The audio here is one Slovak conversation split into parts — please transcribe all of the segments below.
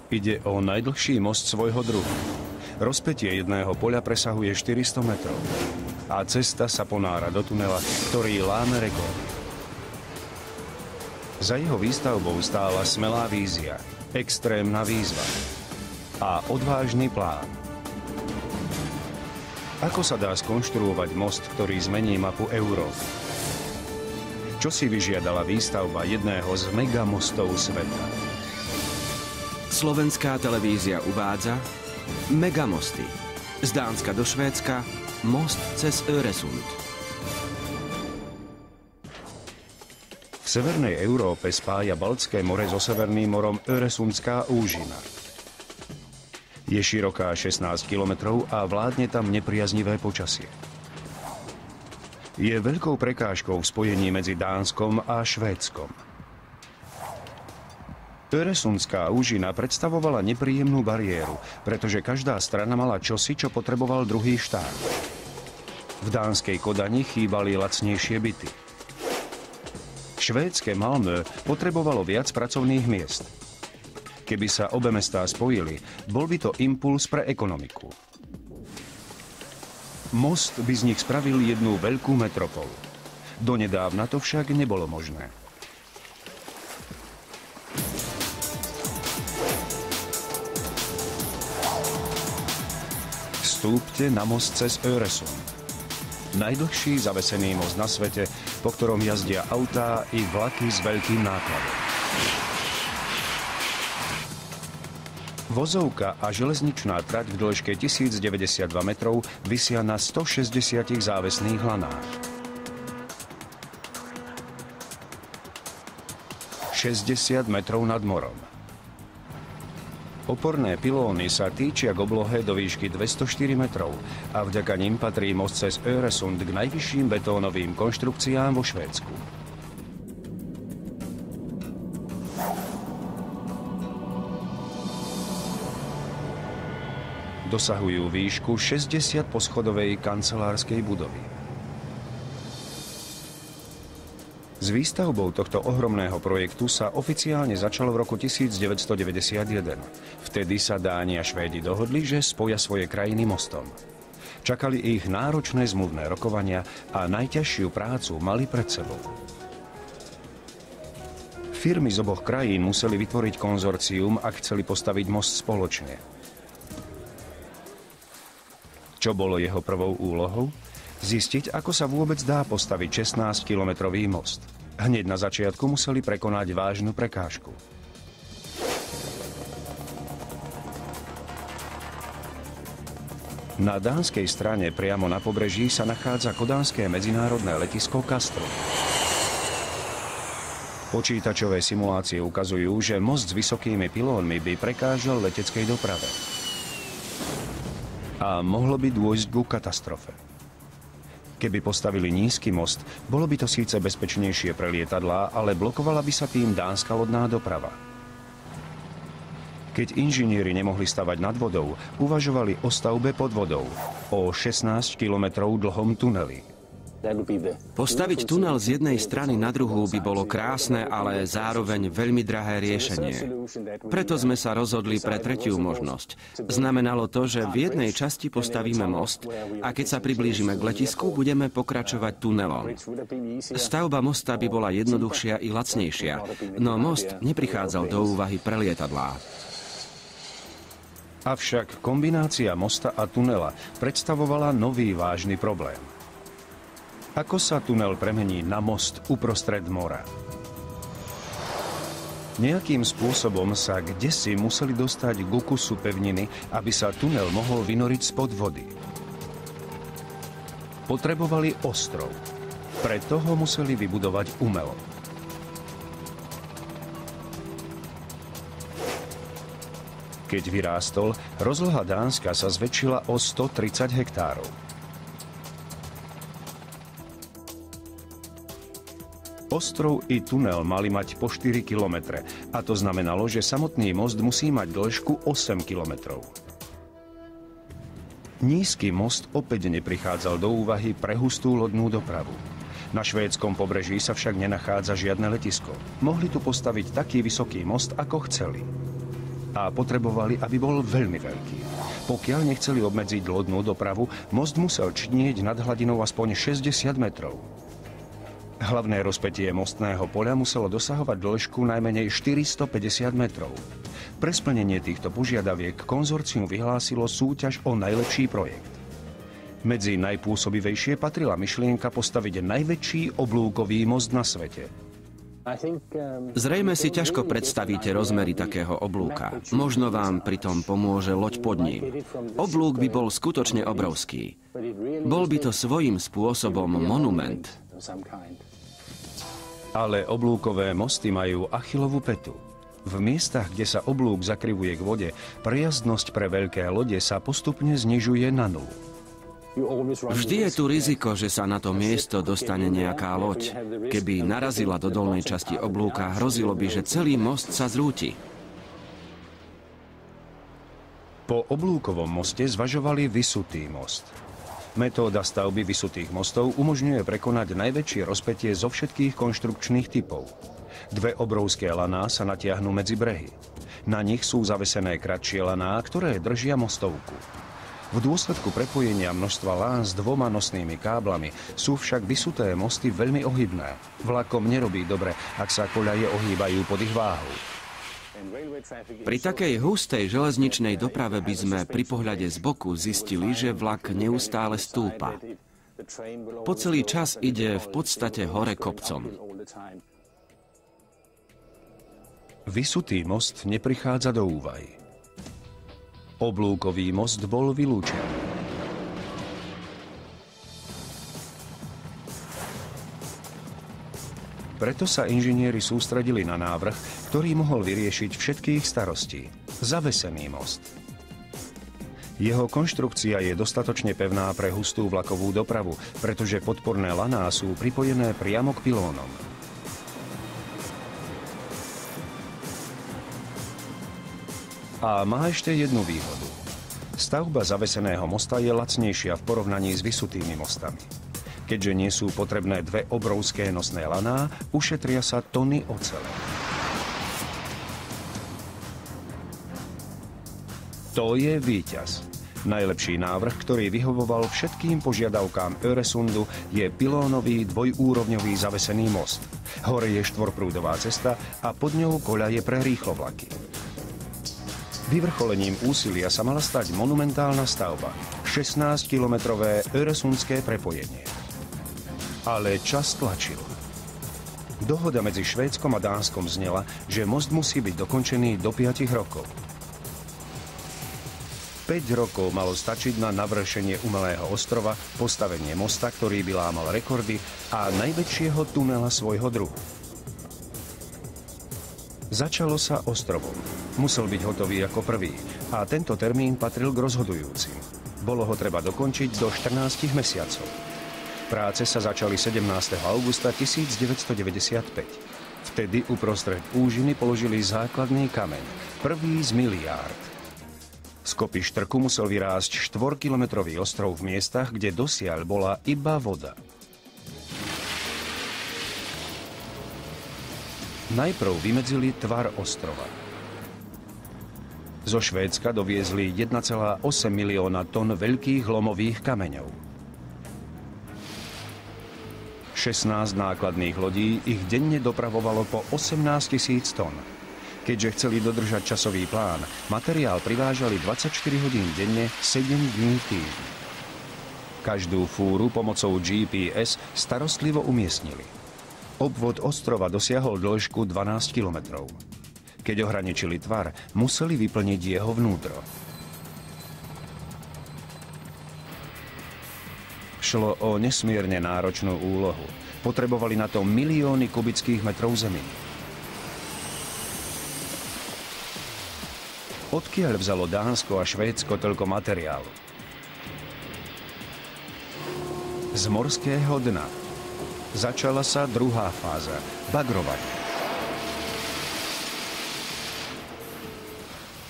Ide o najdlhší most svojho druhu. Rozpätie jedného poľa presahuje 400 metrov a cesta sa ponára do tunela, ktorý láme rekord. Za jeho výstavbou stála smelá vízia, extrémna výzva a odvážny plán. Ako sa dá skonštruovať most, ktorý zmení mapu Európy? Čo si vyžiadala výstavba jedného z megamostov sveta? Slovenská televízia uvádza Megamosty. Z Dánska do Švédska most cez Öresund. V severnej Európe spája Baltské more so Severným morom Öresundská úžina. Je široká 16 kilometrov a vládne tam nepriaznivé počasie. Je veľkou prekážkou v spojení medzi Dánskom a Švédskom. Öresundská úžina predstavovala nepríjemnú bariéru, pretože každá strana mala čosi, čo potreboval druhý štát. V dánskej Kodani chýbali lacnejšie byty. Švédske Malmö potrebovalo viac pracovných miest. Keby sa obe mestá spojili, bol by to impuls pre ekonomiku. Most by z nich spravil jednu veľkú metropolu. Donedávna to však nebolo možné. Vstúpte na most cez Öresund. Najdlhší zavesený most na svete, po ktorom jazdia autá i vlaky s veľkým nákladom. Vozovka a železničná trať v dĺžke 1092 metrov visia na 160 závesných lanách. 60 metrov nad morom. Oporné pilóny sa týčia k oblohe do výšky 204 metrov a vďaka nim patrí most cez Öresund k najvyšším betónovým konštrukciám vo Švédsku. Dosahujú výšku 60 poschodovej kancelárskej budovy. S výstavbou tohto ohromného projektu sa oficiálne začalo v roku 1991. Vtedy sa Dáni a Švédi dohodli, že spoja svoje krajiny mostom. Čakali ich náročné zmluvné rokovania a najťažšiu prácu mali pred sebou. Firmy z oboch krajín museli vytvoriť konzorcium, ak chceli postaviť most spoločne. Čo bolo jeho prvou úlohou? Zistiť, ako sa vôbec dá postaviť 16-kilometrový most. Hneď na začiatku museli prekonať vážnu prekážku. Na dánskej strane priamo na pobreží sa nachádza kodanské medzinárodné letisko Kastrup. Počítačové simulácie ukazujú, že most s vysokými pilónmi by prekážal leteckej doprave. A mohlo by dôjsť ku katastrofe. Keby postavili nízky most, bolo by to síce bezpečnejšie pre lietadlá, ale blokovala by sa tým dánska lodná doprava. Keď inžinieri nemohli stavať nad vodou, uvažovali o stavbe pod vodou, o 16 kilometrov dlhom tuneli. Postaviť tunel z jednej strany na druhú by bolo krásne, ale zároveň veľmi drahé riešenie. Preto sme sa rozhodli pre tretiu možnosť. Znamenalo to, že v jednej časti postavíme most a keď sa priblížime k letisku, budeme pokračovať tunelom. Stavba mosta by bola jednoduchšia i lacnejšia, no most neprichádzal do úvahy pre lietadlá. Avšak kombinácia mosta a tunela predstavovala nový vážny problém. Ako sa tunel premení na most uprostred mora? Nejakým spôsobom sa kdesi museli dostať k kusu pevniny, aby sa tunel mohol vynoriť spod vody. Potrebovali ostrov. Preto ho museli vybudovať umelo. Keď vyrástol, rozloha Dánska sa zväčšila o 130 hektárov. Ostrov i tunel mali mať po 4 kilometre a to znamenalo, že samotný most musí mať dĺžku 8 kilometrov. Nízky most opäť neprichádzal do úvahy pre hustú lodnú dopravu. Na švédskom pobreží sa však nenachádza žiadne letisko. Mohli tu postaviť taký vysoký most, ako chceli. A potrebovali, aby bol veľmi veľký. Pokiaľ nechceli obmedziť lodnú dopravu, most musel čnieť nad hladinou aspoň 60 metrov. Hlavné rozpätie mostného poľa muselo dosahovať dĺžku najmenej 450 metrov. Pre splnenie týchto požiadaviek konzorcium vyhlásilo súťaž o najlepší projekt. Medzi najpôsobivejšie patrila myšlienka postaviť najväčší oblúkový most na svete. Zrejme si ťažko predstavíte rozmery takého oblúka. Možno vám pritom pomôže loď pod ním. Oblúk by bol skutočne obrovský. Bol by to svojím spôsobom monument. Ale oblúkové mosty majú Achillovu pätu. V miestach, kde sa oblúk zakrivuje k vode, prejazdnosť pre veľké lode sa postupne znižuje na nulu. Vždy je tu riziko, že sa na to miesto dostane nejaká loď. Keby narazila do dolnej časti oblúka, hrozilo by, že celý most sa zrúti. Po oblúkovom moste zvažovali vysutý most. Metóda stavby vysutých mostov umožňuje prekonať najväčšie rozpätie zo všetkých konštrukčných typov. Dve obrovské laná sa natiahnu medzi brehy. Na nich sú zavesené kratšie laná, ktoré držia mostovku. V dôsledku prepojenia množstva lán s dvoma nosnými káblami sú však vysuté mosty veľmi ohybné. Vlakom nerobí dobre, ak sa koľaje ohýbajú pod ich váhou. Pri takej hustej železničnej doprave by sme pri pohľade z boku zistili, že vlak neustále stúpa. Po celý čas ide v podstate hore kopcom. Vysutý most neprichádza do úvahy. Oblúkový most bol vylúčený. Preto sa inžinieri sústredili na návrh, ktorý mohol vyriešiť všetkých starostí. Zavesený most. Jeho konštrukcia je dostatočne pevná pre hustú vlakovú dopravu, pretože podporné laná sú pripojené priamo k pilónom. A má ešte jednu výhodu. Stavba zaveseného mosta je lacnejšia v porovnaní s vysutými mostami. Keďže nie sú potrebné dve obrovské nosné laná, ušetria sa tony ocele. To je víťaz. Najlepší návrh, ktorý vyhovoval všetkým požiadavkám Öresundu, je pilónový dvojúrovňový zavesený most. Hore je štvorprúdová cesta a pod ňou koľaje pre rýchlovlaky. Vyvrcholením úsilia sa mala stať monumentálna stavba, 16-kilometrové öresundské prepojenie. Ale čas tlačil. Dohoda medzi Švédskom a Dánskom znela, že most musí byť dokončený do 5 rokov. 5 rokov malo stačiť na navršenie umelého ostrova, postavenie mosta, ktorý by lámal rekordy, a najväčšieho tunela svojho druhu. Začalo sa ostrovom. Musel byť hotový ako prvý a tento termín patril k rozhodujúcim. Bolo ho treba dokončiť do 14 mesiacov. Práce sa začali 17. augusta 1995. Vtedy uprostred úžiny položili základný kameň, prvý z miliárd. Z kopy štrku musel vyrásť 4-kilometrový ostrov v miestach, kde dosiaľ bola iba voda. Najprv vymedzili tvar ostrova. Zo Švédska doviezli 1,8 milióna tón veľkých lomových kameňov. 16 nákladných lodí ich denne dopravovalo po 18 000 tón. Keďže chceli dodržať časový plán, materiál privážali 24 hodín denne, 7 dní v týždni. Každú fúru pomocou GPS starostlivo umiestnili. Obvod ostrova dosiahol dĺžku 12 kilometrov. Keď ohraničili tvar, museli vyplniť jeho vnútro. Šlo o nesmierne náročnú úlohu. Potrebovali na to milióny kubických metrov zeminy. Odkiaľ vzalo Dánsko a Švédsko toľko materiálu? Z morského dna. Začala sa druhá fáza – bagrovanie.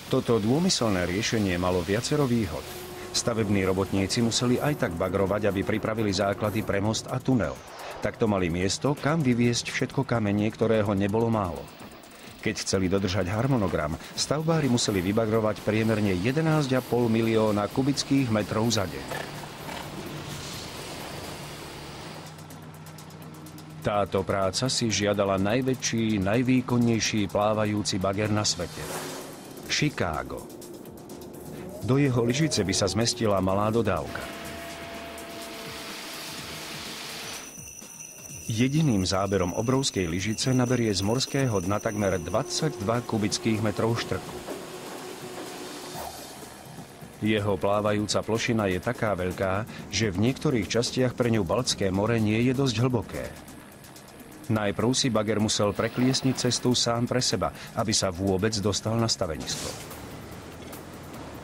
Toto dômyselné riešenie malo viacero výhod. Stavební robotníci museli aj tak bagrovať, aby pripravili základy pre most a tunel. Takto mali miesto, kam vyviesť všetko kamenie, ktorého nebolo málo. Keď chceli dodržať harmonogram, stavbári museli vybagrovať priemerne 11,5 milióna kubických metrov za deň. Táto práca si žiadala najväčší, najvýkonnejší plávajúci bager na svete. Chicago. Do jeho lyžice by sa zmestila malá dodávka. Jediným záberom obrovskej lyžice naberie z morského dna takmer 22 kubických metrov štrku. Jeho plávajúca plošina je taká veľká, že v niektorých častiach pre ňu Baltské more nie je dosť hlboké. Najprv si bager musel prekliesniť cestu sám pre seba, aby sa vôbec dostal na stavenisko.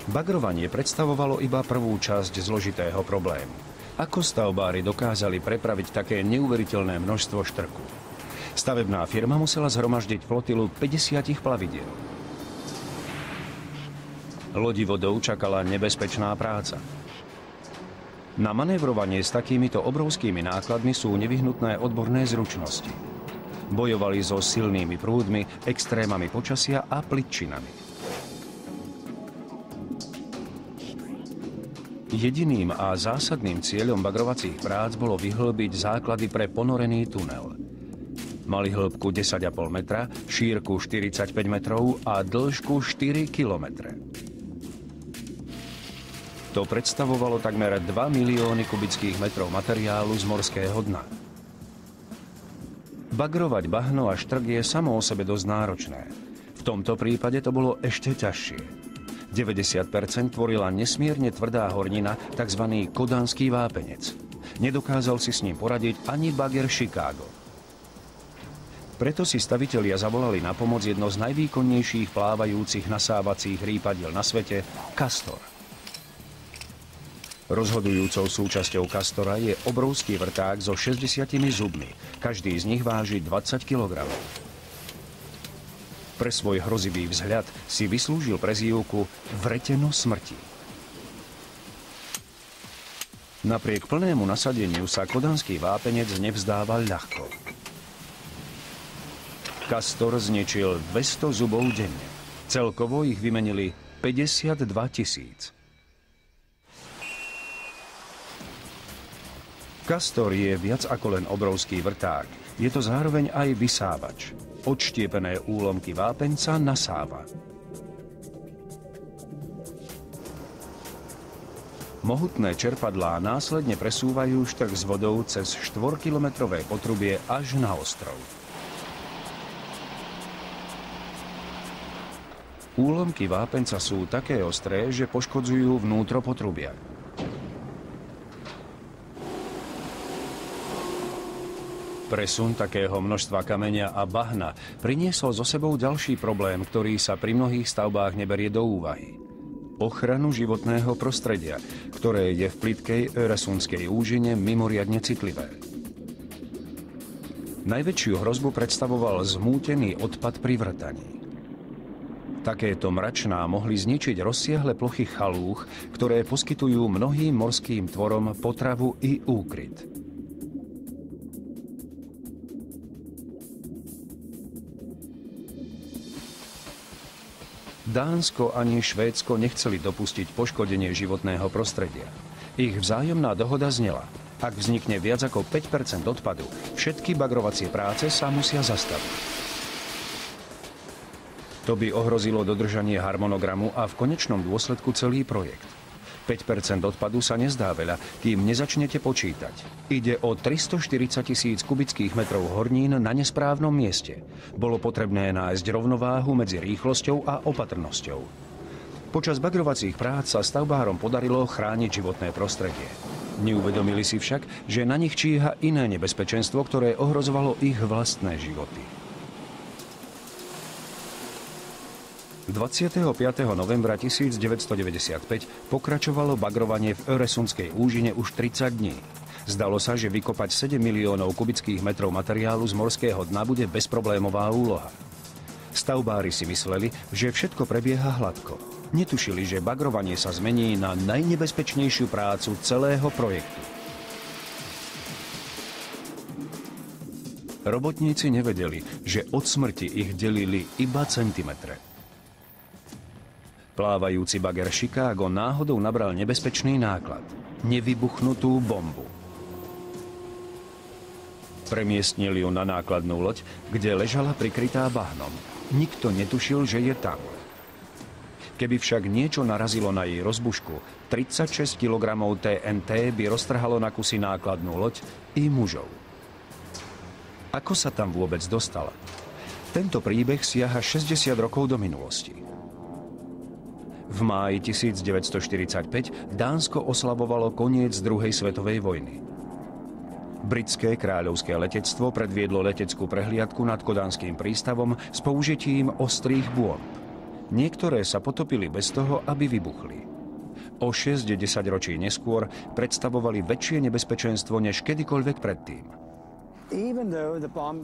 Bagrovanie predstavovalo iba prvú časť zložitého problému. Ako stavbári dokázali prepraviť také neuveriteľné množstvo štrku? Stavebná firma musela zhromaždiť flotilu 50 plavidiel. Lodivodov čakala nebezpečná práca. Na manévrovanie s takýmito obrovskými nákladmi sú nevyhnutné odborné zručnosti. Bojovali so silnými prúdmi, extrémami počasia a pličinami. Jediným a zásadným cieľom bagrovacích prác bolo vyhlbiť základy pre ponorený tunel. Mali hĺbku 10,5 metra, šírku 45 metrov a dĺžku 4 kilometre. To predstavovalo takmer 2 milióny kubických metrov materiálu z morského dna. Bagrovať bahno a štrk je samo o sebe dosť náročné. V tomto prípade to bolo ešte ťažšie. 90% tvorila nesmierne tvrdá hornina, tzv. Kodanský vápenec. Nedokázal si s ním poradiť ani bager Chicago. Preto si stavitelia zavolali na pomoc jedno z najvýkonnejších plávajúcich nasávacích rýpadiel na svete, Castor. Rozhodujúcou súčasťou Castora je obrovský vrták so 60 zubmi. Každý z nich váži 20 kg. Pre svoj hrozivý vzhľad si vyslúžil prezývku Vreteno smrti. Napriek plnému nasadeniu sa kodanský vápenec nevzdával ľahko. Castor zničil 200 zubov denne. Celkovo ich vymenili 52 000. Castor je viac ako len obrovský vrták. Je to zároveň aj vysávač. Odštiepené úlomky vápenca nasáva. Mohutné čerpadlá následne presúvajú štrk s vodou cez 4-kilometrové potrubie až na ostrov. Úlomky vápenca sú také ostré, že poškodzujú vnútro potrubia. Presun takého množstva kameňa a bahna priniesol so sebou ďalší problém, ktorý sa pri mnohých stavbách neberie do úvahy. Ochranu životného prostredia, ktoré je v plytkej Öresundskej úžine mimoriadne citlivé. Najväčšiu hrozbu predstavoval zmútený odpad pri vrtaní. Takéto mračná mohli zničiť rozsiahle plochy chalúch, ktoré poskytujú mnohým morským tvorom potravu i úkryt. Dánsko ani Švédsko nechceli dopustiť poškodenie životného prostredia. Ich vzájomná dohoda znela: ak vznikne viac ako 5% odpadu, všetky bagrovacie práce sa musia zastaviť. To by ohrozilo dodržanie harmonogramu a v konečnom dôsledku celý projekt. 5% odpadu sa nezdá veľa, kým nezačnete počítať. Ide o 340 000 kubických metrov hornín na nesprávnom mieste. Bolo potrebné nájsť rovnováhu medzi rýchlosťou a opatrnosťou. Počas bagrovacích prác sa stavbárom podarilo chrániť životné prostredie. Neuvedomili si však, že na nich číha iné nebezpečenstvo, ktoré ohrozovalo ich vlastné životy. 25. novembra 1995 pokračovalo bagrovanie v Öresundskej úžine už 30 dní. Zdalo sa, že vykopať 7 miliónov kubických metrov materiálu z morského dna bude bezproblémová úloha. Stavbári si mysleli, že všetko prebieha hladko. Netušili, že bagrovanie sa zmení na najnebezpečnejšiu prácu celého projektu. Robotníci nevedeli, že od smrti ich delili iba centimetre. Plávajúci bager Chicago náhodou nabral nebezpečný náklad – nevybuchnutú bombu. Premiestnili ju na nákladnú loď, kde ležala prikrytá bahnom. Nikto netušil, že je tam. Keby však niečo narazilo na jej rozbušku, 36 kg TNT by roztrhalo na kusy nákladnú loď i mužov. Ako sa tam vôbec dostala? Tento príbeh siaha 60 rokov do minulosti. V máji 1945 Dánsko oslavovalo koniec druhej svetovej vojny. Britské kráľovské letectvo predviedlo leteckú prehliadku nad Kodánskym prístavom s použitím ostrých bômb. Niektoré sa potopili bez toho, aby vybuchli. O 6-10 ročí neskôr predstavovali väčšie nebezpečenstvo než kedykoľvek predtým.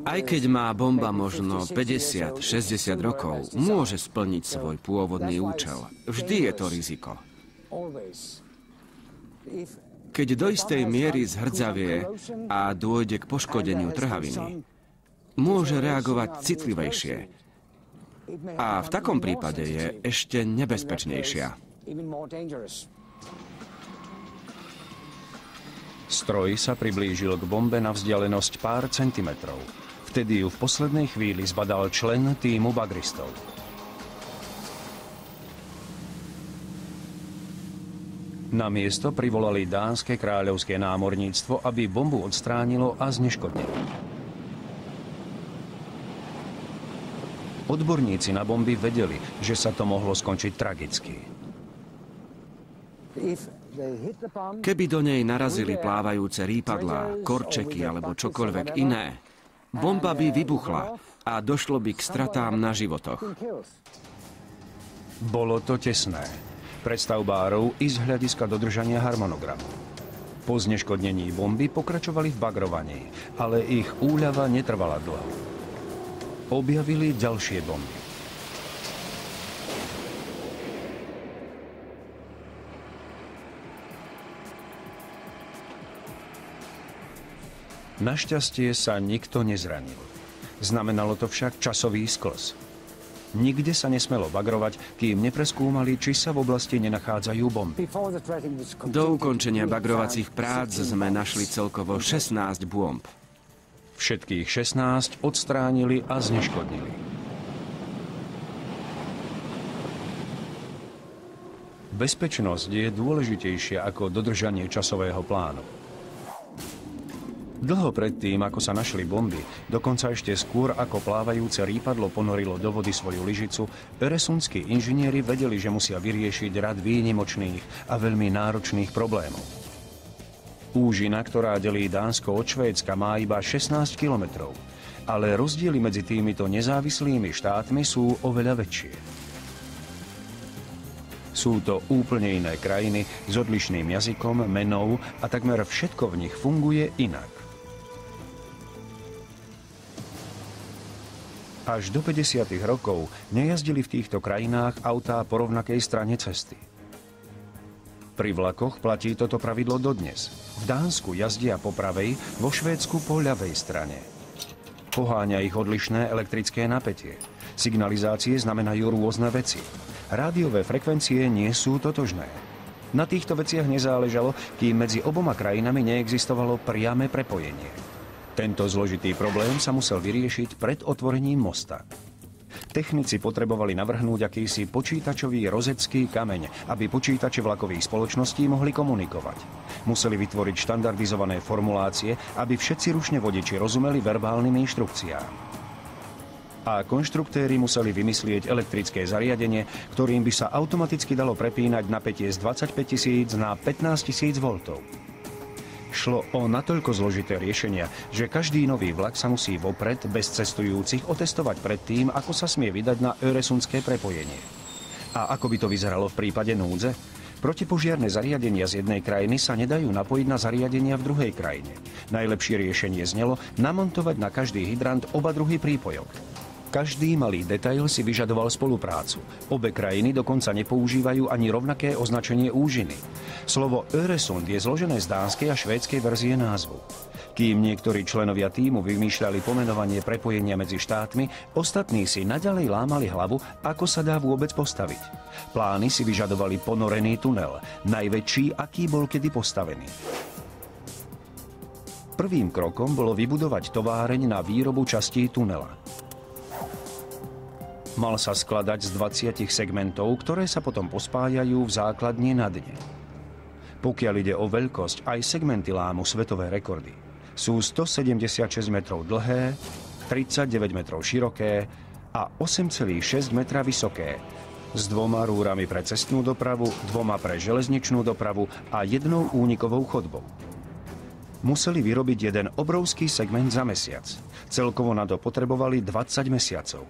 Aj keď má bomba možno 50-60 rokov, môže splniť svoj pôvodný účel. Vždy je to riziko. Keď do istej miery zhrdzavie a dôjde k poškodeniu trhaviny, môže reagovať citlivejšie. A v takom prípade je ešte nebezpečnejšia. Stroj sa priblížil k bombe na vzdialenosť pár centimetrov. Vtedy ju v poslednej chvíli zbadal člen tímu bagristov. Na miesto privolali dánske kráľovské námorníctvo, aby bombu odstránilo a zneškodnilo. Odborníci na bomby vedeli, že sa to mohlo skončiť tragicky. Keby do nej narazili plávajúce rýpadlá, korčeky alebo čokoľvek iné, bomba by vybuchla a došlo by k stratám na životoch. Bolo to tesné. Pre stavbárov i z hľadiska dodržania harmonogramu. Po zneškodnení bomby pokračovali v bagrovaní, ale ich úľava netrvala dlho. Objavili ďalšie bomby. Našťastie sa nikto nezranil. Znamenalo to však časový sklz. Nikde sa nesmelo bagrovať, kým nepreskúmali, či sa v oblasti nenachádzajú bomby. Do ukončenia bagrovacích prác sme našli celkovo 16 bomb. Všetkých 16 odstránili a zneškodnili. Bezpečnosť je dôležitejšia ako dodržanie časového plánu. Dlho predtým, ako sa našli bomby, dokonca ešte skôr, ako plávajúce rýpadlo ponorilo do vody svoju lyžicu, öresundskí inžinieri vedeli, že musia vyriešiť rad výnimočných a veľmi náročných problémov. Úžina, ktorá delí Dánsko od Švédska, má iba 16 kilometrov, ale rozdiely medzi týmito nezávislými štátmi sú oveľa väčšie. Sú to úplne iné krajiny s odlišným jazykom, menou a takmer všetko v nich funguje inak. Až do 50. rokov nejazdili v týchto krajinách autá po rovnakej strane cesty. Pri vlakoch platí toto pravidlo dodnes. V Dánsku jazdia po pravej, vo Švédsku po ľavej strane. Poháňa ich odlišné elektrické napätie. Signalizácie znamenajú rôzne veci. Rádiové frekvencie nie sú totožné. Na týchto veciach nezáležalo, kým medzi oboma krajinami neexistovalo priame prepojenie. Tento zložitý problém sa musel vyriešiť pred otvorením mosta. Technici potrebovali navrhnúť akýsi počítačový rozecký kameň, aby počítače vlakových spoločností mohli komunikovať. Museli vytvoriť štandardizované formulácie, aby všetci rušne vodiči rozumeli verbálnym inštrukciám. A konštruktéri museli vymyslieť elektrické zariadenie, ktorým by sa automaticky dalo prepínať napätie z 25 000 na 15 000 V. Šlo o natoľko zložité riešenia, že každý nový vlak sa musí vopred bez cestujúcich otestovať pred tým, ako sa smie vydať na öresundské prepojenie. A ako by to vyzeralo v prípade núdze? Protipožiarne zariadenia z jednej krajiny sa nedajú napojiť na zariadenia v druhej krajine. Najlepšie riešenie znelo namontovať na každý hydrant oba druhy prípojok. Každý malý detail si vyžadoval spoluprácu. Obe krajiny dokonca nepoužívajú ani rovnaké označenie úžiny. Slovo Öresund je zložené z dánskej a švédskej verzie názvu. Kým niektorí členovia tímu vymýšľali pomenovanie prepojenia medzi štátmi, ostatní si naďalej lámali hlavu, ako sa dá vôbec postaviť. Plány si vyžadovali ponorený tunel, najväčší, aký bol kedy postavený. Prvým krokom bolo vybudovať továreň na výrobu častí tunela. Mal sa skladať z 20 segmentov, ktoré sa potom pospájajú v základni na dne. Pokiaľ ide o veľkosť, aj segmenty lámu svetové rekordy. Sú 176 metrov dlhé, 39 metrov široké a 8,6 metra vysoké, s 2 rúrami pre cestnú dopravu, 2 pre železničnú dopravu a 1 únikovou chodbou. Museli vyrobiť jeden obrovský segment za mesiac. Celkovo na to potrebovali 20 mesiacov.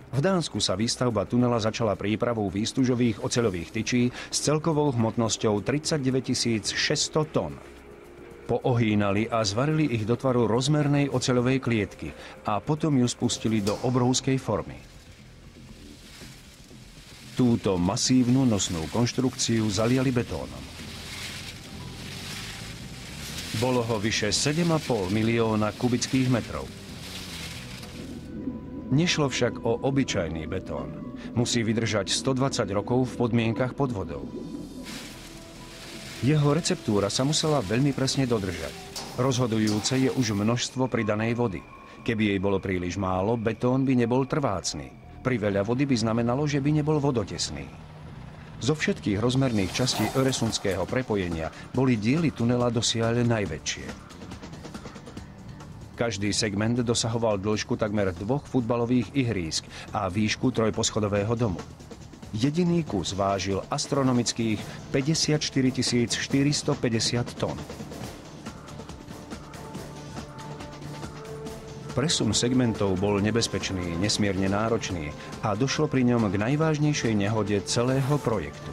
V Dánsku sa výstavba tunela začala prípravou výstužových oceľových tyčí s celkovou hmotnosťou 39 600 tón. Poohýnali a zvarili ich do tvaru rozmernej oceľovej klietky a potom ju spustili do obrovskej formy. Túto masívnu nosnú konštrukciu zaliali betónom. Bolo ho vyše 7,5 milióna kubických metrov. Nešlo však o obyčajný betón. Musí vydržať 120 rokov v podmienkach pod vodou. Jeho receptúra sa musela veľmi presne dodržať. Rozhodujúce je už množstvo pridanej vody. Keby jej bolo príliš málo, betón by nebol trvácny. Priveľa vody by znamenalo, že by nebol vodotesný. Zo všetkých rozmerných častí öresundského prepojenia boli diely tunela dosiaľ najväčšie. Každý segment dosahoval dĺžku takmer 2 futbalových ihrísk a výšku trojposchodového domu. Jediný kus vážil astronomických 54 450 tón. Presun segmentov bol nebezpečný, nesmierne náročný a došlo pri ňom k najvážnejšej nehode celého projektu.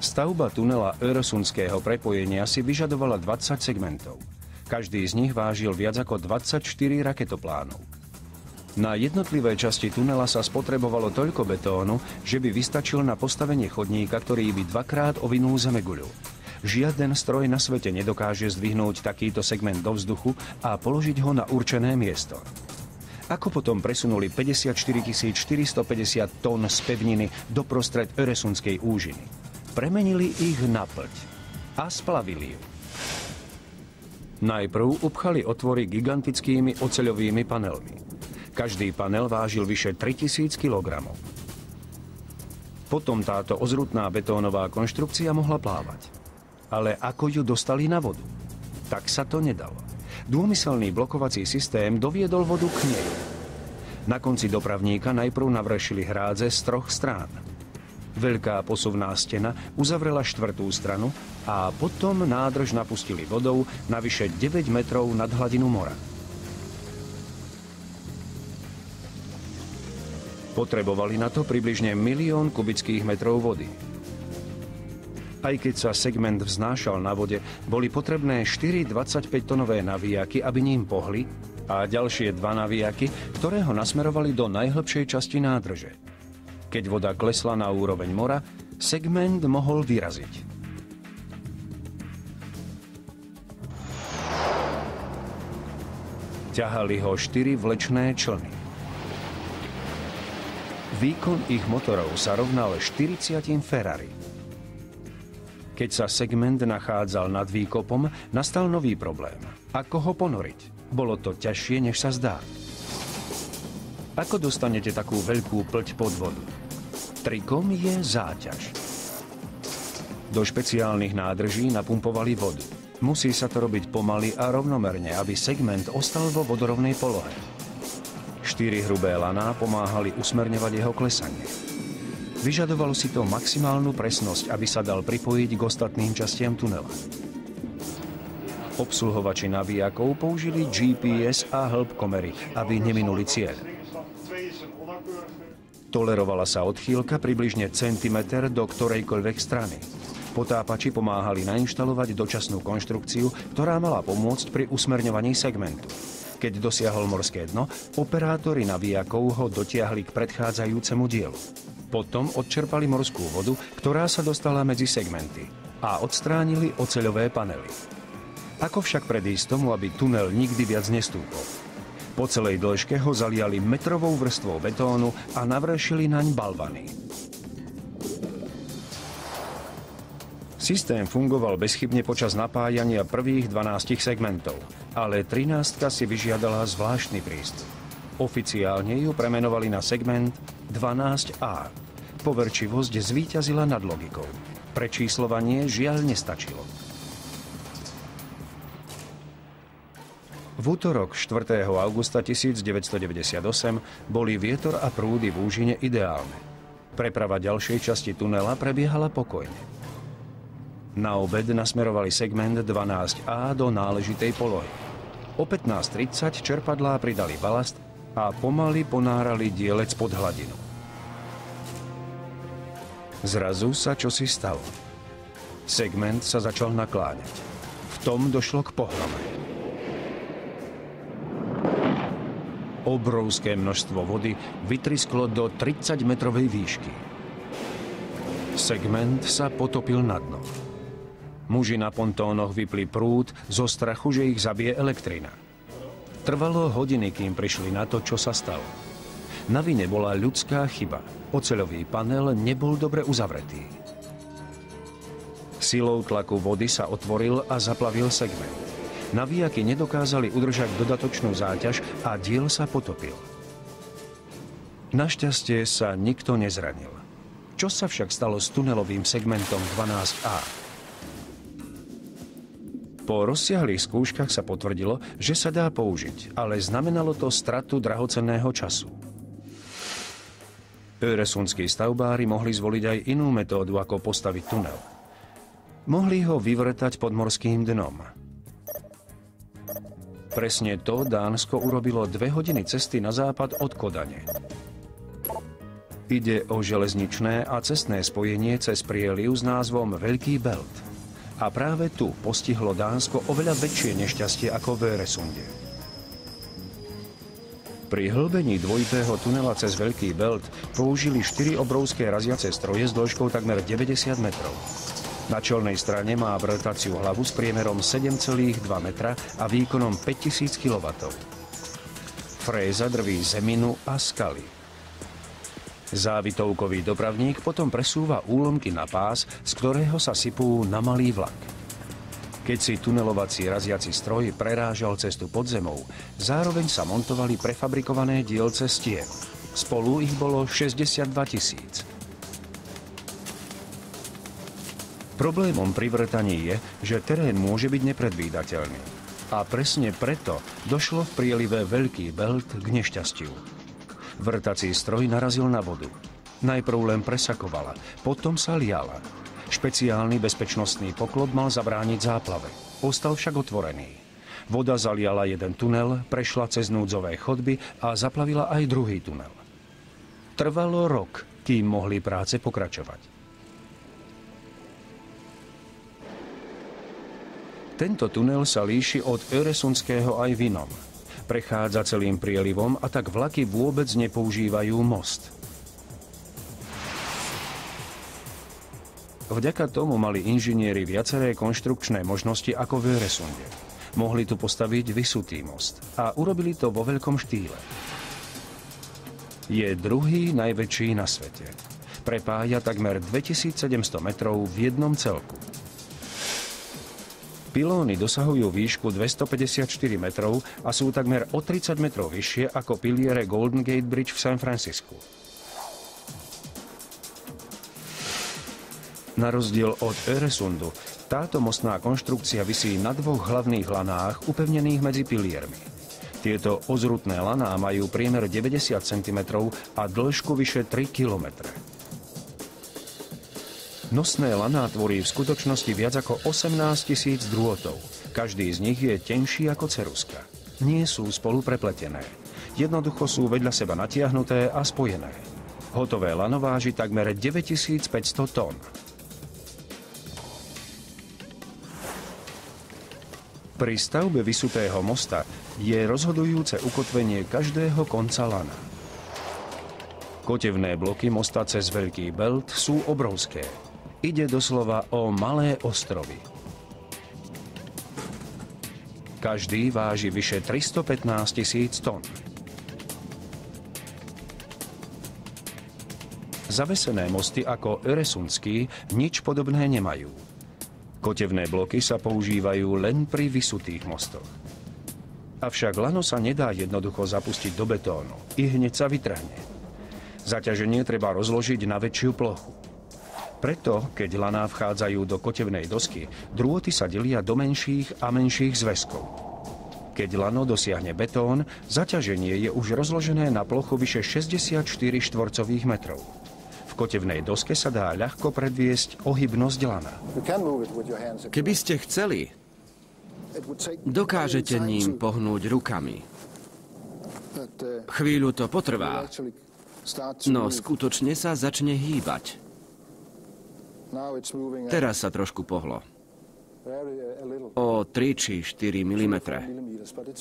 Stavba tunela öresundského prepojenia si vyžadovala 20 segmentov. Každý z nich vážil viac ako 24 raketoplánov. Na jednotlivé časti tunela sa spotrebovalo toľko betónu, že by vystačil na postavenie chodníka, ktorý by 2-krát ovinul zemeguľu. Žiaden stroj na svete nedokáže zdvihnúť takýto segment do vzduchu a položiť ho na určené miesto. Ako potom presunuli 54 450 tón z pevniny doprostred öresundskej úžiny? Premenili ich na plť a splavili ju. Najprv upchali otvory gigantickými oceľovými panelmi. Každý panel vážil vyše 3000 kg. Potom táto ozrutná betónová konštrukcia mohla plávať. Ale ako ju dostali na vodu? Tak sa to nedalo. Dômyselný blokovací systém doviedol vodu k nej. Na konci dopravníka najprv navršili hrádze z 3 strán. Veľká posuvná stena uzavrela 4. stranu a potom nádrž napustili vodou na vyše 9 metrov nad hladinu mora. Potrebovali na to približne 1 000 000 kubických metrov vody. Aj keď sa segment vznášal na vode, boli potrebné 4 25-tonové navijaky, aby ním pohli, a ďalšie 2 navijaky, ktoré ho nasmerovali do najhlbšej časti nádrže. Keď voda klesla na úroveň mora, segment mohol vyraziť. Ťahali ho 4 vlečné člny. Výkon ich motorov sa rovnal 40 Ferrari. Keď sa segment nachádzal nad výkopom, nastal nový problém. Ako ho ponoriť? Bolo to ťažšie, než sa zdá. Ako dostanete takú veľkú plť pod vodu? Trikom je záťaž. Do špeciálnych nádrží napumpovali vodu. Musí sa to robiť pomaly a rovnomerne, aby segment ostal vo vodorovnej polohe. 4 hrubé laná pomáhali usmerňovať jeho klesanie. Vyžadovalo si to maximálnu presnosť, aby sa dal pripojiť k ostatným častiam tunela. Obsluhovači navijakov použili GPS a hĺbkomery, aby neminuli cieľ. Tolerovala sa odchýlka približne centimeter do ktorejkoľvek strany. Potápači pomáhali nainštalovať dočasnú konštrukciu, ktorá mala pomôcť pri usmerňovaní segmentu. Keď dosiahol morské dno, operátori navijakov ho dotiahli k predchádzajúcemu dielu. Potom odčerpali morskú vodu, ktorá sa dostala medzi segmenty, a odstránili oceľové panely. Ako však predísť tomu, aby tunel nikdy viac nestúpol? Po celej dĺžke ho zaliali metrovou vrstvou betónu a navršili naň balvany. Systém fungoval bezchybne počas napájania prvých 12 segmentov, ale 13 si vyžiadala zvláštny prístup. Oficiálne ju premenovali na segment 12A. Poverčivosť zvíťazila nad logikou. Prečíslovanie žiaľ nestačilo. V útorok 4. augusta 1998 boli vietor a prúdy v úžine ideálne. Preprava ďalšej časti tunela prebiehala pokojne. Na obed nasmerovali segment 12A do náležitej polohy. O 15:30 čerpadlá pridali balast a pomaly ponárali dielec pod hladinu. Zrazu sa čosi stalo. Segment sa začal nakláňať. V tom došlo k pohrome. Obrovské množstvo vody vytrisklo do 30-metrovej výšky. Segment sa potopil na dno. Muži na pontónoch vypli prúd zo strachu, že ich zabije elektrina. Trvalo hodiny, kým prišli na to, čo sa stalo. Na vine bola ľudská chyba. Oceľový panel nebol dobre uzavretý. Silou tlaku vody sa otvoril a zaplavil segment. Navijaky nedokázali udržať dodatočnú záťaž a diel sa potopil. Našťastie sa nikto nezranil. Čo sa však stalo s tunelovým segmentom 12A? Po rozsiahlých skúškach sa potvrdilo, že sa dá použiť, ale znamenalo to stratu drahocenného času. Öresundskí stavbári mohli zvoliť aj inú metódu, ako postaviť tunel. Mohli ho vyvrtať pod morským dnom. Presne to Dánsko urobilo 2 hodiny cesty na západ od Kodane. Ide o železničné a cestné spojenie cez prieliv s názvom Veľký Belt. A práve tu postihlo Dánsko oveľa väčšie nešťastie ako v Öresunde. Pri hlbení dvojitého tunela cez Veľký Belt použili 4 obrovské raziace stroje s dĺžkou takmer 90 metrov. Na čelnej strane má vrtaciu hlavu s priemerom 7,2 metra a výkonom 5000 kW. Fréza drví zeminu a skaly. Závitovkový dopravník potom presúva úlomky na pás, z ktorého sa sypú na malý vlak. Keď si tunelovací raziaci stroj prerážal cestu pod zemou, zároveň sa montovali prefabrikované dielce stien. Spolu ich bolo 62 000. Problémom pri vrtaní je, že terén môže byť nepredvídateľný. A presne preto došlo v prielive Veľký Belt k nešťastiu. Vrtací stroj narazil na vodu. Najprv len presakovala, potom sa liala. Špeciálny bezpečnostný poklop mal zabrániť záplave. Ostal však otvorený. Voda zaliala jeden tunel, prešla cez núdzové chodby a zaplavila aj druhý tunel. Trvalo rok, kým mohli práce pokračovať. Tento tunel sa líši od Öresundského aj v inom. Prechádza celým prielivom a tak vlaky vôbec nepoužívajú most. Vďaka tomu mali inžinieri viaceré konštrukčné možnosti ako v Öresunde. Mohli tu postaviť vysutý most a urobili to vo veľkom štýle. Je druhý najväčší na svete. Prepája takmer 2700 metrov v jednom celku. Pilóny dosahujú výšku 254 metrov a sú takmer o 30 metrov vyššie ako piliere Golden Gate Bridge v San Francisku. Na rozdiel od Öresundu, táto mostná konštrukcia visí na 2 hlavných lanách upevnených medzi piliermi. Tieto ozrutné laná majú priemer 90 cm a dĺžku vyše 3 km. Nosné laná tvorí v skutočnosti viac ako 18 000 drôtov. Každý z nich je tenší ako ceruska. Nie sú spolu prepletené. Jednoducho sú vedľa seba natiahnuté a spojené. Hotové lano váži takmer 9500 tón. Pri stavbe visutého mosta je rozhodujúce ukotvenie každého konca lana. Kotevné bloky mosta cez Veľký Belt sú obrovské. Ide doslova o malé ostrovy. Každý váži vyše 315 000 tón. Zavesené mosty ako Öresundský nič podobné nemajú. Kotevné bloky sa používajú len pri visutých mostoch. Avšak lano sa nedá jednoducho zapustiť do betónu. I hneď sa vytrhne. Zaťaženie treba rozložiť na väčšiu plochu. Preto, keď laná vchádzajú do kotevnej dosky, drôty sa delia do menších a menších zväzkov. Keď lano dosiahne betón, zaťaženie je už rozložené na plochu vyše 64 štvorcových metrov. V kotevnej doske sa dá ľahko predviesť ohybnosť lana. Keby ste chceli, dokážete ním pohnúť rukami. Chvíľu to potrvá, no skutočne sa začne hýbať. Teraz sa trošku pohlo. O 3 či 4 mm.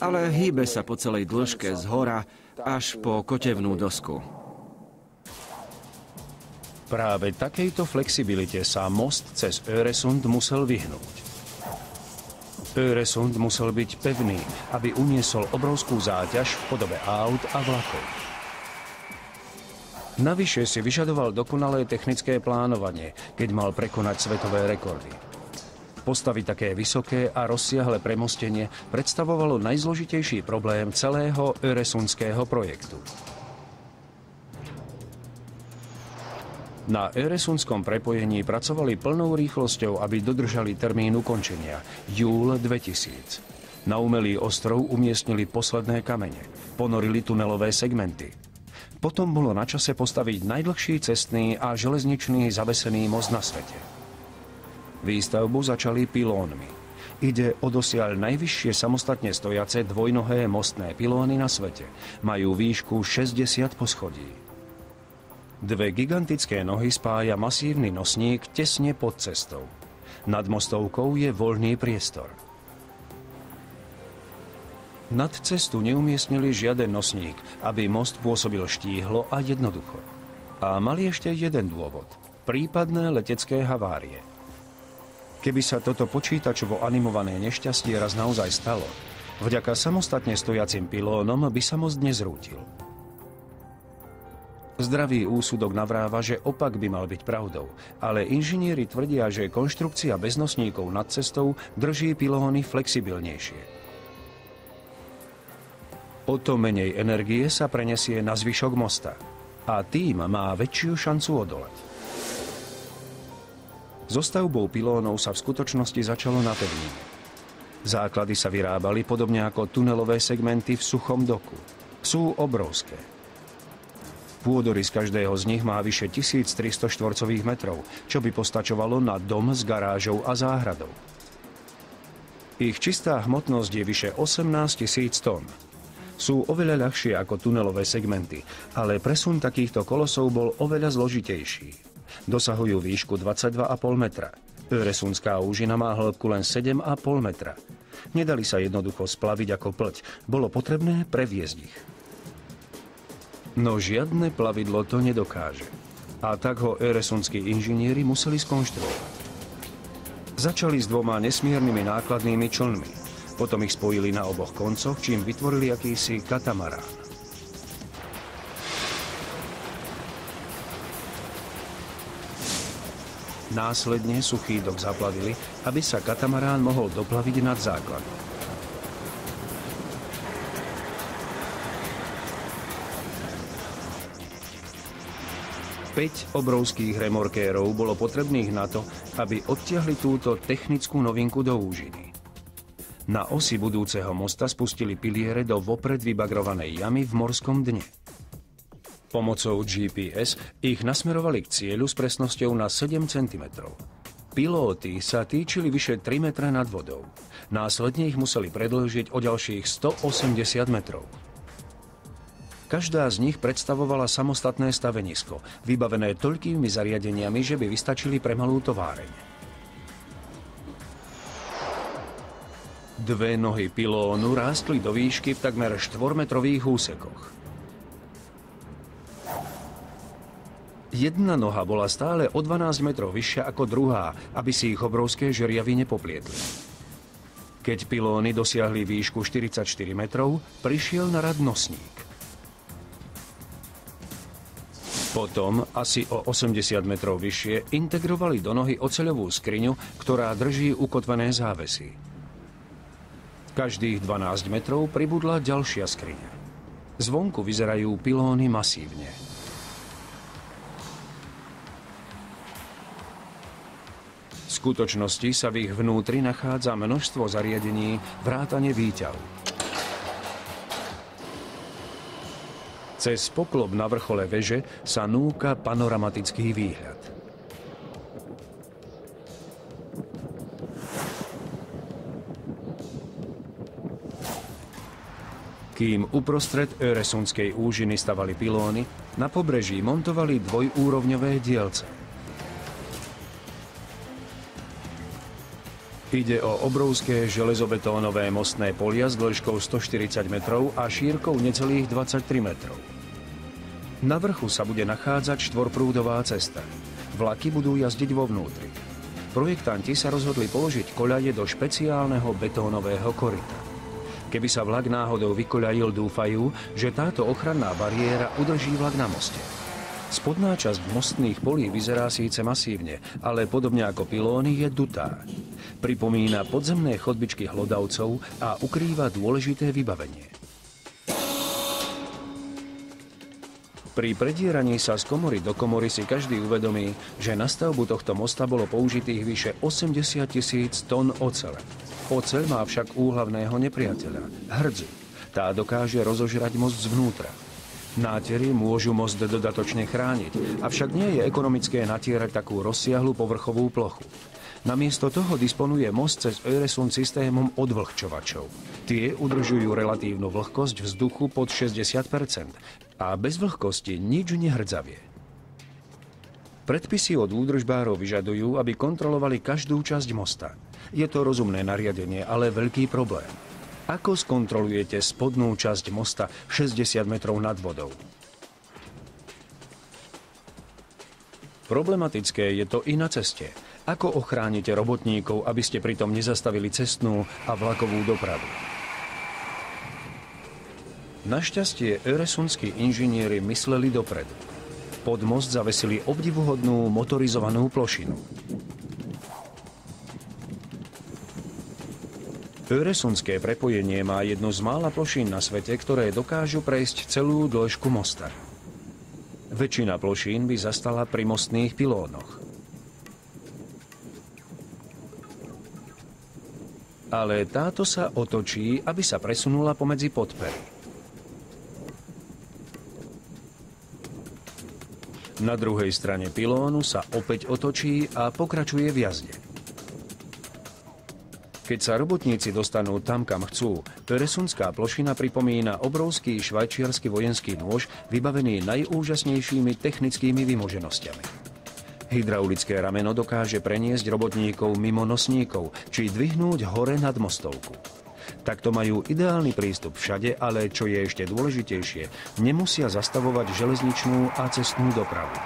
Ale hýbe sa po celej dĺžke z hora až po kotevnú dosku. Práve takejto flexibilite sa most cez Öresund musel vyhnúť. Öresund musel byť pevný, aby uniesol obrovskú záťaž v podobe aut a vlakov. Navyše si vyžadoval dokonalé technické plánovanie, keď mal prekonať svetové rekordy. Postaviť také vysoké a rozsiahle premostenie predstavovalo najzložitejší problém celého Öresundského projektu. Na Öresundskom prepojení pracovali plnou rýchlosťou, aby dodržali termín ukončenia – júl 2000. Na umelý ostrov umiestnili posledné kamene, ponorili tunelové segmenty. Potom bolo na čase postaviť najdlhší cestný a železničný zavesený most na svete. Výstavbu začali pilónmi. Ide o dosiaľ najvyššie samostatne stojace dvojnohé mostné pilóny na svete. Majú výšku 60 poschodí. Dve gigantické nohy spája masívny nosník tesne pod cestou. Nad mostovkou je voľný priestor. Nad cestu neumiestnili žiaden nosník, aby most pôsobil štíhlo a jednoducho. A mali ešte jeden dôvod – prípadné letecké havárie. Keby sa toto počítačovo animované nešťastie raz naozaj stalo, vďaka samostatne stojacim pilónom by sa most nezrútil. Zdravý úsudok navráva, že opak by mal byť pravdou, ale inžinieri tvrdia, že konštrukcia bez nosníkov nad cestou drží pilóny flexibilnejšie. O to menej energie sa prenesie na zvyšok mosta a tým má väčšiu šancu odolať. So stavbou pilónov sa v skutočnosti začalo na pevnine. Základy sa vyrábali podobne ako tunelové segmenty v suchom doku. Sú obrovské. Pôdorys každého z nich má vyše 1300 štvorcových metrov, čo by postačovalo na dom s garážou a záhradou. Ich čistá hmotnosť je vyše 18 000 tón. Sú oveľa ľahšie ako tunelové segmenty, ale presun takýchto kolosov bol oveľa zložitejší. Dosahujú výšku 22,5 metra. Öresundská úžina má hĺbku len 7,5 metra. Nedali sa jednoducho splaviť ako plť. Bolo potrebné previesť ich. No žiadne plavidlo to nedokáže. A tak ho öresundskí inžinieri museli skonštruovať. Začali s dvoma nesmiernymi nákladnými člnmi. Potom ich spojili na oboch koncoch, čím vytvorili akýsi katamarán. Následne suchý dok zaplavili, aby sa katamarán mohol doplaviť nad základom. Päť obrovských remorkérov bolo potrebných na to, aby odtiahli túto technickú novinku do úžiny. Na osi budúceho mosta spustili piliere do vopred vybagrovanej jamy v morskom dne. Pomocou GPS ich nasmerovali k cieľu s presnosťou na 7 cm. Pilóty sa týčili vyše 3 metre nad vodou. Následne ich museli predĺžiť o ďalších 180 metrov. Každá z nich predstavovala samostatné stavenisko, vybavené toľkými zariadeniami, že by vystačili pre malú továreň. Dve nohy pilónu rástli do výšky v takmer 4-metrových úsekoch. Jedna noha bola stále o 12 metrov vyššia ako druhá, aby si ich obrovské žeriavy nepoplietli. Keď pilóny dosiahli výšku 44 metrov, prišiel na rad nosník. Potom, asi o 80 metrov vyššie, integrovali do nohy oceľovú skriňu, ktorá drží ukotvené závesy. Každých 12 metrov pribudla ďalšia skriňa. Zvonku vyzerajú pilóny masívne. V skutočnosti sa v ich vnútri nachádza množstvo zariadení vrátane výťahu. Cez poklop na vrchole veže sa núka panoramatický výhľad. Kým uprostred Öresundskej úžiny stavali pilóny, na pobreží montovali dvojúrovňové dielce. Ide o obrovské železobetónové mostné polia s dĺžkou 140 metrov a šírkou necelých 23 metrov. Na vrchu sa bude nachádzať štvorprúdová cesta. Vlaky budú jazdiť vo vnútri. Projektanti sa rozhodli položiť koľaje do špeciálneho betónového koryta. Keby sa vlak náhodou vykoľajil, dúfajú, že táto ochranná bariéra udrží vlak na moste. Spodná časť mostných polí vyzerá síce masívne, ale podobne ako pilóny je dutá. Pripomína podzemné chodbičky hlodavcov a ukrýva dôležité vybavenie. Pri predieraní sa z komory do komory si každý uvedomí, že na stavbu tohto mosta bolo použitých vyše 80 000 tón ocele. Oceľ má však úhlavného nepriateľa – hrdzu. Tá dokáže rozožrať most zvnútra. Nátery môžu most dodatočne chrániť, avšak nie je ekonomické natierať takú rozsiahlu povrchovú plochu. Namiesto toho disponuje most cez Öresund systémom odvlhčovačov. Tie udržujú relatívnu vlhkosť vzduchu pod 60% a bez vlhkosti nič nehrdzavie. Predpisy od údržbárov vyžadujú, aby kontrolovali každú časť mosta. Je to rozumné nariadenie, ale veľký problém. Ako skontrolujete spodnú časť mosta 60 metrov nad vodou? Problematické je to i na ceste. Ako ochránite robotníkov, aby ste pritom nezastavili cestnú a vlakovú dopravu? Našťastie öresundskí inžinieri mysleli dopredu. Pod most zavesili obdivuhodnú motorizovanú plošinu. Öresundské prepojenie má jednu z mála plošín na svete, ktoré dokážu prejsť celú dĺžku mosta. Väčšina plošín by zastala pri mostných pilónoch. Ale táto sa otočí, aby sa presunula pomedzi podpery. Na druhej strane pilónu sa opäť otočí a pokračuje v jazde. Keď sa robotníci dostanú tam, kam chcú, öresundská plošina pripomína obrovský švajčiarsky vojenský nôž vybavený najúžasnejšími technickými vymoženosťami. Hydraulické rameno dokáže preniesť robotníkov mimo nosníkov, či dvihnúť hore nad mostovku. Takto majú ideálny prístup všade, ale čo je ešte dôležitejšie, nemusia zastavovať železničnú a cestnú dopravu.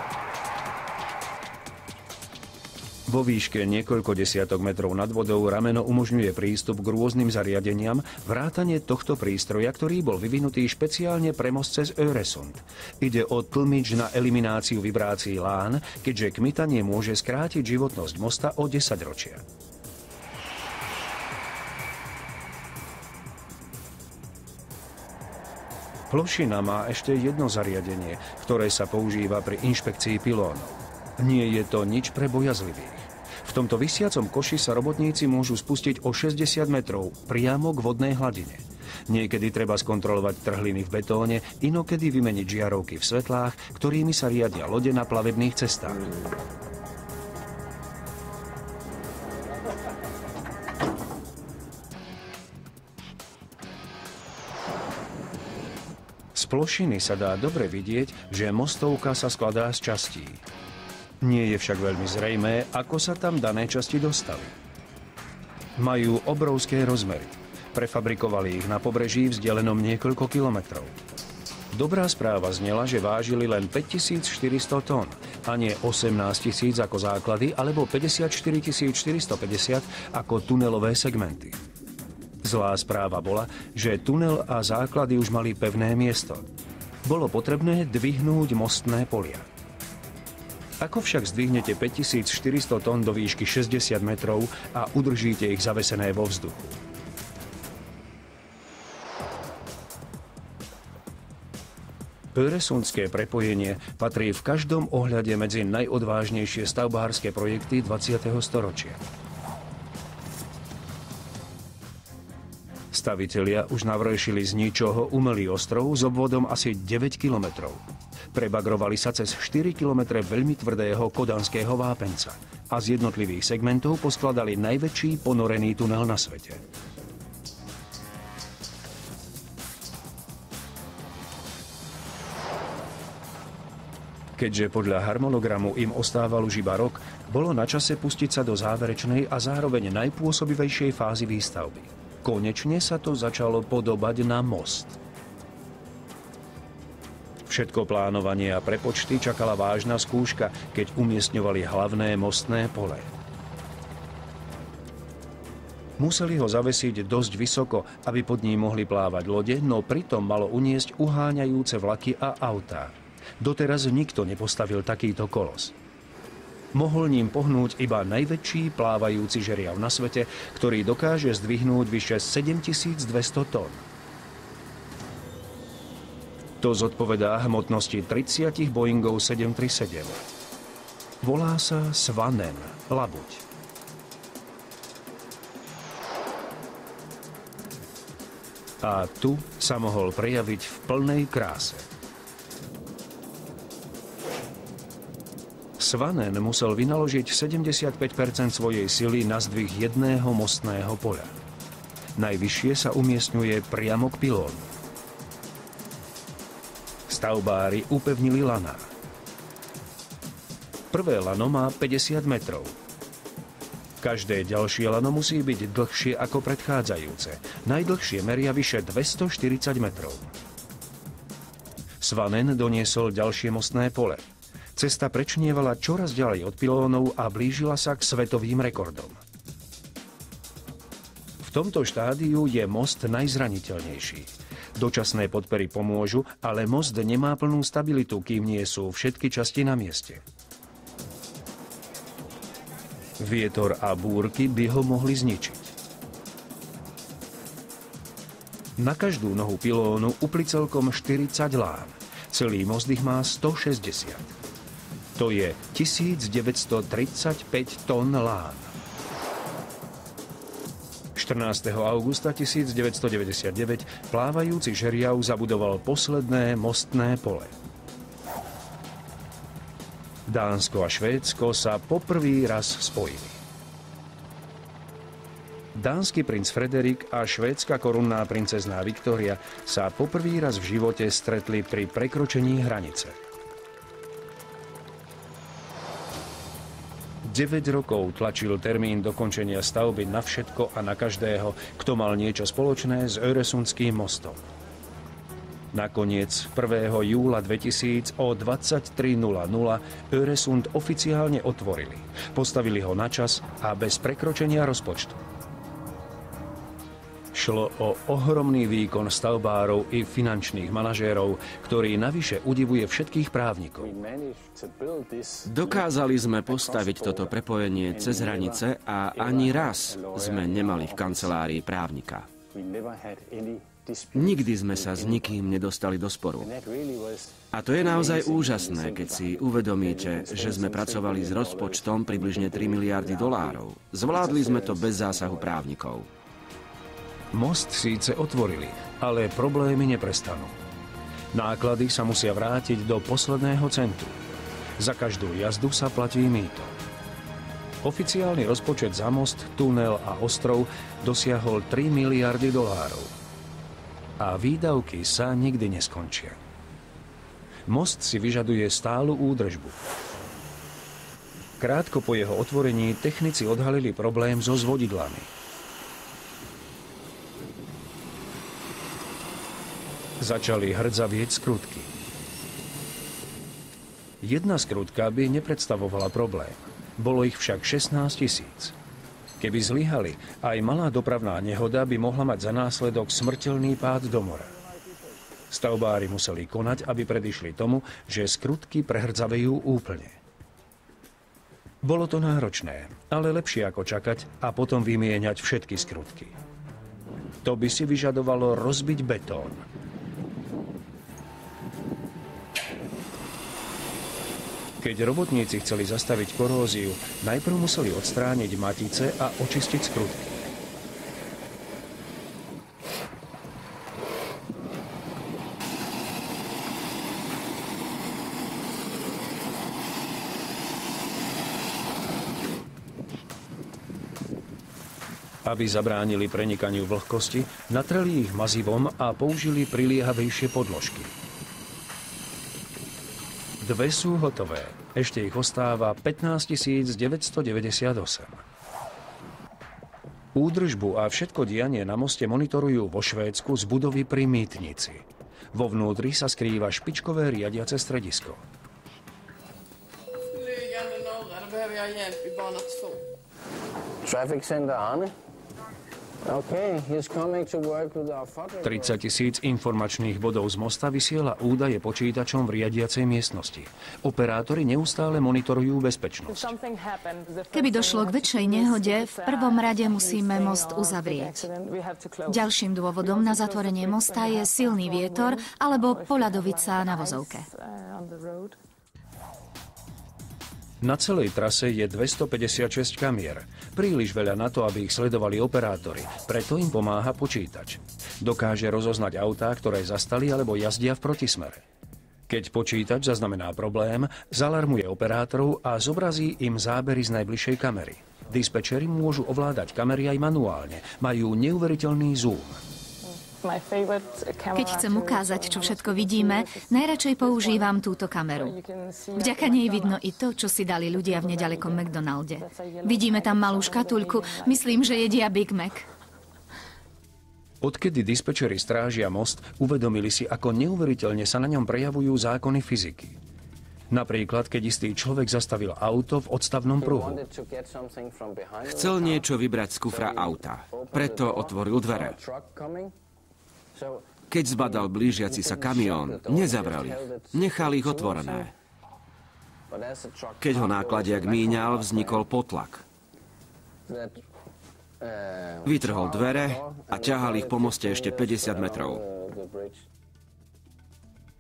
Vo výške niekoľko desiatok metrov nad vodou rameno umožňuje prístup k rôznym zariadeniam, vrátane tohto prístroja, ktorý bol vyvinutý špeciálne pre most cez Öresund. Ide o tlmič na elimináciu vibrácií lán, keďže kmitanie môže skrátiť životnosť mosta o 10 ročia. Plošina má ešte jedno zariadenie, ktoré sa používa pri inšpekcii pilónov. Nie je to nič pre bojazlivých. V tomto visiacom koši sa robotníci môžu spustiť o 60 metrov priamo k vodnej hladine. Niekedy treba skontrolovať trhliny v betóne, inokedy vymeniť žiarovky v svetlách, ktorými sa riadia lode na plavebných cestách. Z plošiny sa dá dobre vidieť, že mostovka sa skladá z častí. Nie je však veľmi zrejmé, ako sa tam dané časti dostali. Majú obrovské rozmery. Prefabrikovali ich na pobreží vzdialenom niekoľko kilometrov. Dobrá správa znela, že vážili len 5400 tón, a nie 18 000 ako základy, alebo 54 450 ako tunelové segmenty. Zlá správa bola, že tunel a základy už mali pevné miesto. Bolo potrebné dvihnúť mostné polia. Ako však zdvihnete 5400 tón do výšky 60 metrov a udržíte ich zavesené vo vzduchu? Öresundské prepojenie patrí v každom ohľade medzi najodvážnejšie stavbárske projekty 20. storočia. Stavitelia už navršili z ničoho umelý ostrov s obvodom asi 9 kilometrov. Prebagrovali sa cez 4 kilometre veľmi tvrdého kodanského vápenca a z jednotlivých segmentov poskladali najväčší ponorený tunel na svete. Keďže podľa harmonogramu im ostával už iba rok, bolo na čase pustiť sa do záverečnej a zároveň najpôsobivejšej fázy výstavby. Konečne sa to začalo podobať na most. Všetko plánovanie a prepočty čakala vážna skúška, keď umiestňovali hlavné mostné pole. Museli ho zavesiť dosť vysoko, aby pod ním mohli plávať lode, no pritom malo uniesť uháňajúce vlaky a autá. Doteraz nikto nepostavil takýto kolos. Mohol ním pohnúť iba najväčší plávajúci žeriav na svete, ktorý dokáže zdvihnúť vyše 7200 tón. To zodpovedá hmotnosti 30 Boeingov 737. Volá sa Svanen, labuť. A tu sa mohol prejaviť v plnej kráse. Svanen musel vynaložiť 75% svojej sily na zdvih jedného mostného poľa. Najvyššie sa umiestňuje priamo k pilónu. Stavbári upevnili laná. Prvé lano má 50 metrov. Každé ďalšie lano musí byť dlhšie ako predchádzajúce. Najdlhšie meria vyše 240 metrov. Svanen doniesol ďalšie mostné pole. Cesta prečnievala čoraz ďalej od pilónov a blížila sa k svetovým rekordom. V tomto štádiu je most najzraniteľnejší. Dočasné podpery pomôžu, ale most nemá plnú stabilitu, kým nie sú všetky časti na mieste. Vietor a búrky by ho mohli zničiť. Na každú nohu pilónu upli celkom 40 lán. Celý most ich má 160. To je 1935 tón lán. 14. augusta 1999 plávajúci žeriav zabudoval posledné mostné pole. Dánsko a Švédsko sa poprvý raz spojili. Dánsky princ Frederik a švédska korunná princezná Viktória sa poprvý raz v živote stretli pri prekročení hranice. 9 rokov tlačil termín dokončenia stavby na všetko a na každého, kto mal niečo spoločné s Öresundským mostom. Nakoniec 1. júla 2000 o 23:00 Öresund oficiálne otvorili. Postavili ho na čas a bez prekročenia rozpočtu. Šlo o ohromný výkon stavbárov i finančných manažérov, ktorý navyše udivuje všetkých právnikov. Dokázali sme postaviť toto prepojenie cez hranice a ani raz sme nemali v kancelárii právnika. Nikdy sme sa s nikým nedostali do sporu. A to je naozaj úžasné, keď si uvedomíte, že sme pracovali s rozpočtom približne 3 miliardy dolárov. Zvládli sme to bez zásahu právnikov. Most síce otvorili, ale problémy neprestanú. Náklady sa musia vrátiť do posledného centu. Za každú jazdu sa platí mýto. Oficiálny rozpočet za most, tunel a ostrov dosiahol 3 miliardy dolárov. A výdavky sa nikdy neskončia. Most si vyžaduje stálu údržbu. Krátko po jeho otvorení technici odhalili problém so zvodidlami. Začali hrdzavieť skrutky. Jedna skrutka by nepredstavovala problém. Bolo ich však 16 000. Keby zlyhali, aj malá dopravná nehoda by mohla mať za následok smrteľný pád do mora. Stavbári museli konať, aby predišli tomu, že skrutky prehrdzavejú úplne. Bolo to náročné, ale lepšie ako čakať a potom vymieňať všetky skrutky. To by si vyžadovalo rozbiť betón. Keď robotníci chceli zastaviť koróziu, najprv museli odstrániť matice a očistiť skrutky. Aby zabránili prenikaniu vlhkosti, natreli ich mazivom a použili priliehavejšie podložky. Dve sú hotové. Ešte ich ostáva 15 998. Údržbu a všetko dianie na moste monitorujú vo Švédsku z budovy pri mýtnici. Vo vnútri sa skrýva špičkové riadiace stredisko. Traffic center Arne. 30 000 informačných bodov z mosta vysiela údaje počítačom v riadiacej miestnosti. Operátori neustále monitorujú bezpečnosť. Keby došlo k väčšej nehode, v prvom rade musíme most uzavrieť. Ďalším dôvodom na zatvorenie mosta je silný vietor alebo poľadovica na vozovke. Na celej trase je 256 kamier. Príliš veľa na to, aby ich sledovali operátori. Preto im pomáha počítač. Dokáže rozoznať autá, ktoré zastali alebo jazdia v protismere. Keď počítač zaznamená problém, zalarmuje operátorov a zobrazí im zábery z najbližšej kamery. Dispečeri môžu ovládať kamery aj manuálne. Majú neuveriteľný zoom. Keď chcem ukázať, čo všetko vidíme, najradšej používam túto kameru. Vďaka nej vidno i to, čo si dali ľudia v nedalekom McDonalde. Vidíme tam malú škatuľku, myslím, že jedia Big Mac. Odkedy dispečeri strážia most, uvedomili si, ako neuveriteľne sa na ňom prejavujú zákony fyziky. Napríklad, keď istý človek zastavil auto v odstavnom pruhu. Chcel niečo vybrať z kufra auta, preto otvoril dvere. Keď zbadal blížiaci sa kamión, nezavrel ich, nechal ich otvorené. Keď ho nákladiak míňal, vznikol potlak. Vytrhol dvere a ťahal ich po moste ešte 50 metrov.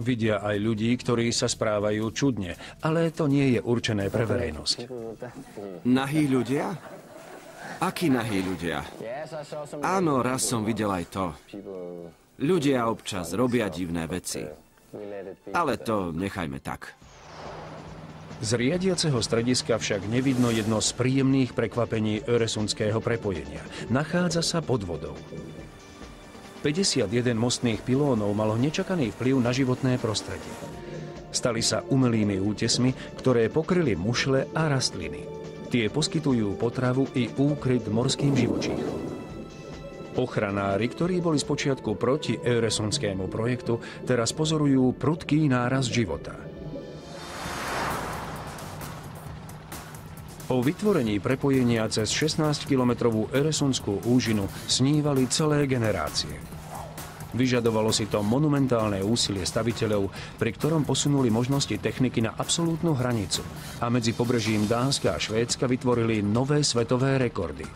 Vidia aj ľudí, ktorí sa správajú čudne, ale to nie je určené pre verejnosť. Nahí ľudia? Akí nahí ľudia? Áno, raz som videl aj to. Ľudia občas robia divné veci. Ale to nechajme tak. Z riadiaceho strediska však nevidno jedno z príjemných prekvapení öresundského prepojenia. Nachádza sa pod vodou. 51 mostných pilónov malo nečakaný vplyv na životné prostredie. Stali sa umelými útesmi, ktoré pokryli mušle a rastliny. Tie poskytujú potravu i úkryt morským živočíchom. Ochranári, ktorí boli spočiatku proti öresundskému projektu, teraz pozorujú prudký nárast života. O vytvorení prepojenia cez 16-kilometrovú öresundskú úžinu snívali celé generácie. Vyžadovalo si to monumentálne úsilie staviteľov, pri ktorom posunuli možnosti techniky na absolútnu hranicu a medzi pobrežím Dánska a Švédska vytvorili nové svetové rekordy.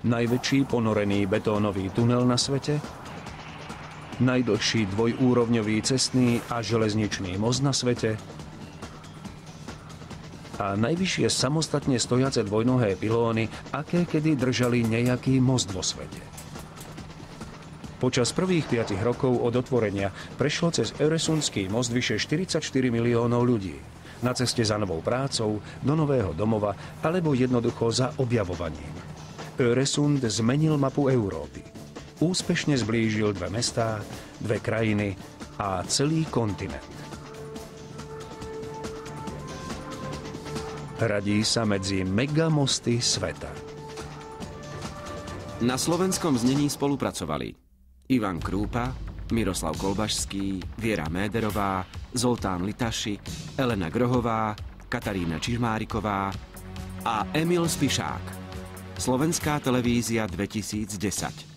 Najväčší ponorený betónový tunel na svete, najdlhší dvojúrovňový cestný a železničný most na svete a najvyššie samostatne stojace dvojnohé pilóny, aké kedy držali nejaký most vo svete. Počas prvých 5 rokov od otvorenia prešlo cez öresundský most vyše 44 miliónov ľudí. Na ceste za novou prácou, do nového domova alebo jednoducho za objavovaním. Öresund zmenil mapu Európy. Úspešne zblížil dve mestá, dve krajiny a celý kontinent. Radí sa medzi megamosty sveta. Na slovenskom znení spolupracovali Ivan Krúpa, Miroslav Kolbašský, Viera Méderová, Zoltán Litaši, Elena Grohová, Katarína Čižmáriková a Emil Spišák. Slovenská televízia 2010.